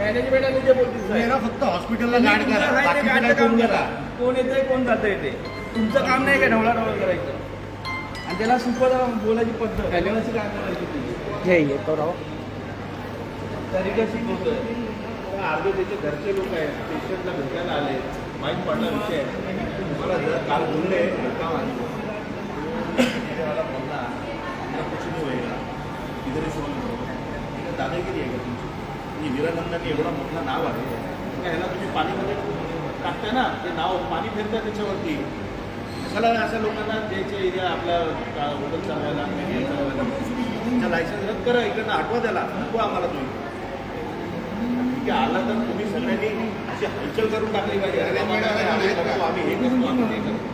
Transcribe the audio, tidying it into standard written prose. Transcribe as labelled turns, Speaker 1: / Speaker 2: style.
Speaker 1: Management जे बोलतील
Speaker 2: फक्त हॉस्पिटलला गाड करा, बाकीचं काय
Speaker 1: काम
Speaker 2: करू
Speaker 1: करा.
Speaker 2: नका.
Speaker 1: कोण येतंय कोण जातं येते, तुमचं काम नाही का ढवळाढवळ करायचं आणि त्याला सुपर बोलायची पद्धत कशी काय करायची
Speaker 3: हे येतो राव.
Speaker 1: तरी कशी शिकवतोय.
Speaker 4: अर्धे त्याचे घरचे लोक आहेत, पेशंटला भेटायला आले, माहीत पडला विषय मला जर काल बोलले का मला बोलला कुछ नाही होईल इधर दादागिरी आहे का तुमची. म्हणजे विरानंदांनी एवढा मोठा नाव आहे का ह्याला तुम्ही पाणीमध्ये टाकताय ना, ते नाव पाणी फिरतं त्याच्यावरती. कशाला अशा लोकांना द्यायच्या एरिया आपल्या हॉटेल चालवायला त्याचा लायसन्स रद्द करा, इकडनं हटवा त्याला, नको आम्हाला तुम्ही. की आला तर तुम्ही सगळ्यांनी अशी हलचल करून टाकली पाहिजे. आम्ही हे करतो, आम्ही हे करतो.